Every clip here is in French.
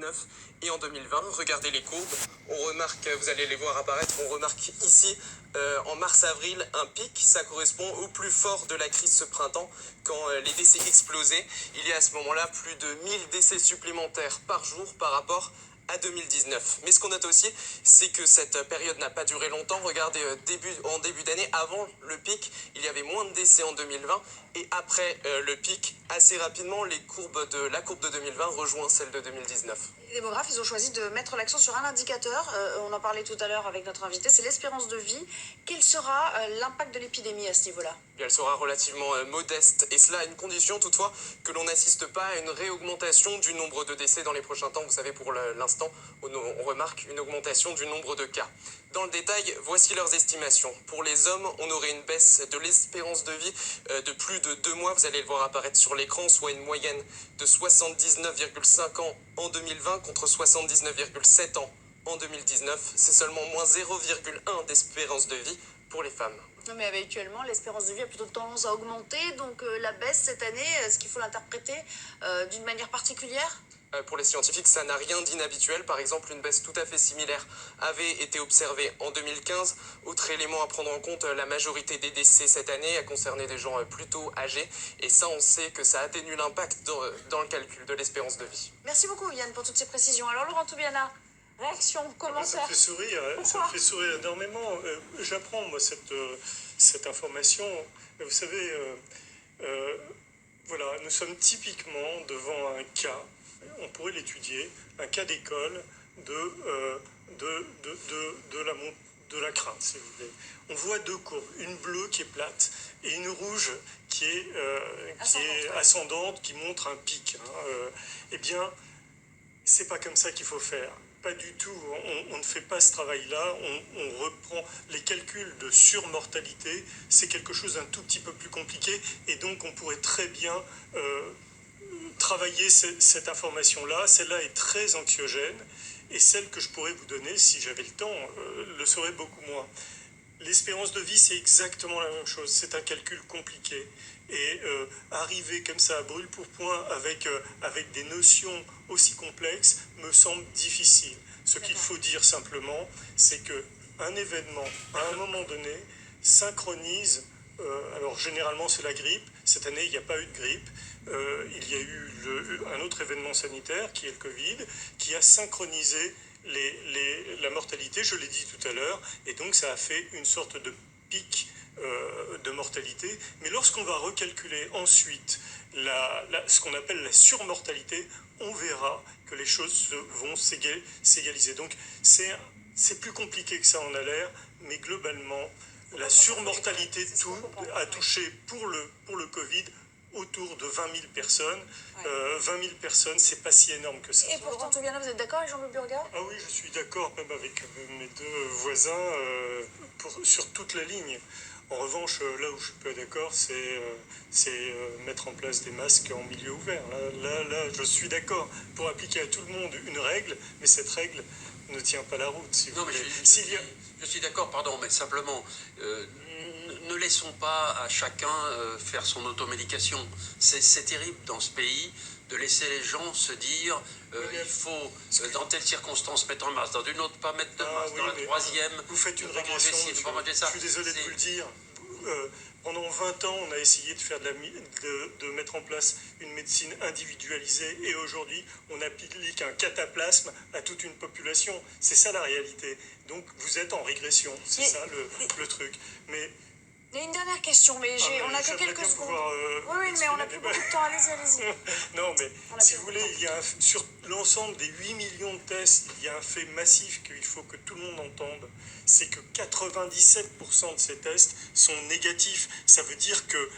2019 et en 2020. Regardez les courbes, on remarque, vous allez les voir apparaître, on remarque ici en mars-avril un pic, ça correspond au plus fort de la crise ce printemps quand les décès explosaient. Il y a à ce moment-là plus de 1000 décès supplémentaires par jour par rapport à 2019. Mais ce qu'on note aussi, c'est que cette période n'a pas duré longtemps. Regardez, en début d'année, avant le pic, il y avait moins de décès en 2020. Et après le pic, assez rapidement, la courbe de 2020 rejoint celle de 2019. Les démographes, ils ont choisi de mettre l'accent sur un indicateur. On en parlait tout à l'heure avec notre invité, c'est l'espérance de vie. Quel sera l'impact de l'épidémie à ce niveau-là ? Elle sera relativement modeste, et cela à une condition toutefois que l'on n'assiste pas à une réaugmentation du nombre de décès dans les prochains temps. Vous savez, pour l'instant, on remarque une augmentation du nombre de cas. Dans le détail, voici leurs estimations. Pour les hommes, on aurait une baisse de l'espérance de vie de plus de 2 mois. Vous allez le voir apparaître sur l'écran, soit une moyenne de 79,5 ans en 2020 contre 79,7 ans en 2019. C'est seulement moins 0,1 d'espérance de vie pour les femmes. Mais habituellement, l'espérance de vie a plutôt tendance à augmenter. Donc la baisse cette année, est-ce qu'il faut l'interpréter d'une manière particulière ? Pour les scientifiques, ça n'a rien d'inhabituel. Par exemple, une baisse tout à fait similaire avait été observée en 2015. Autre élément à prendre en compte, la majorité des décès cette année a concerné des gens plutôt âgés. Et ça, on sait que ça atténue l'impact dans le calcul de l'espérance de vie. Merci beaucoup Yann pour toutes ces précisions. Alors Laurent Toubiana, réaction, commentaire. Ça me fait sourire, ça me fait sourire énormément. J'apprends moi cette information. Vous savez, voilà, nous sommes typiquement devant un cas, on pourrait l'étudier, un cas d'école de la crainte, si vous voulez. On voit 2 courbes, une bleue qui est plate et une rouge qui est ascendante, qui montre un pic. Eh bien, c'est pas comme ça qu'il faut faire. Pas du tout. On ne fait pas ce travail-là. On reprend les calculs de surmortalité. C'est quelque chose d'un tout petit peu plus compliqué. Et donc, on pourrait très bien travailler cette information-là. Celle-là est très anxiogène. Et celle que je pourrais vous donner, si j'avais le temps, le serait beaucoup moins. L'espérance de vie, c'est exactement la même chose. C'est un calcul compliqué. Et arriver comme ça à brûle-pourpoint avec des notions aussi complexes me semble difficile. Ce qu'il faut dire simplement, c'est qu'un événement, à un moment donné, synchronise, alors généralement c'est la grippe, cette année il n'y a pas eu de grippe, il y a eu un autre événement sanitaire qui est le Covid, qui a synchronisé la mortalité, je l'ai dit tout à l'heure, et donc ça a fait une sorte de pic de mortalité. Mais lorsqu'on va recalculer ensuite ce qu'on appelle la surmortalité, on verra que les choses vont s'égaliser. Donc c'est plus compliqué que ça en a l'air, mais globalement, la surmortalité a touché pour le Covid autour de 20 000 personnes. Ouais. 20 000 personnes, c'est pas si énorme que ça. Et pourtant, Toubiana, vous êtes d'accord avec Jean-Louis Burgat ? Ah oui, je suis d'accord, même avec mes 2 voisins, sur toute la ligne. En revanche, là où je suis pas d'accord, c'est mettre en place des masques en milieu ouvert. Là, je suis d'accord pour appliquer à tout le monde une règle, mais cette règle ne tient pas la route. Si vous voulez. Je suis d'accord, pardon, mais simplement, ne laissons pas à chacun faire son automédication. C'est terrible dans ce pays de laisser les gens se dire il faut, dans telle circonstance, mettre un masque, dans une autre, pas mettre de masque, oui, dans la troisième... Vous faites une régression, je suis désolé de vous le dire. Pendant 20 ans, on a essayé de mettre en place une médecine individualisée et aujourd'hui, on applique un cataplasme à toute une population. C'est ça la réalité. Donc, vous êtes en régression. C'est ça le truc. Mais... Il y a une dernière question, mais on n'a que quelques secondes. Oui, mais on n'a plus beaucoup de temps. Allez-y. Non, mais si vous voulez, sur l'ensemble des 8 millions de tests, il y a un fait massif qu'il faut que tout le monde entende. C'est que 97% de ces tests sont négatifs. Ça veut dire que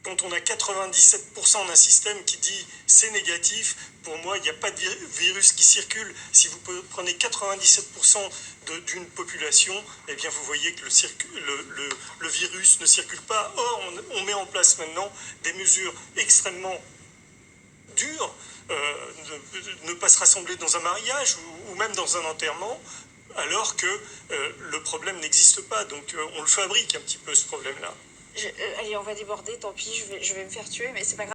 quand on a 97% d'un système qui dit c'est négatif, pour moi, il n'y a pas de virus qui circule. Si vous prenez 97% d'une population, eh bien vous voyez que le virus ne circule pas. Or, on met en place maintenant des mesures extrêmement dures, ne pas se rassembler dans un mariage ou même dans un enterrement, alors que le problème n'existe pas. Donc on le fabrique un petit peu, ce problème-là. Allez, on va déborder, tant pis, je vais me faire tuer, mais c'est pas grave.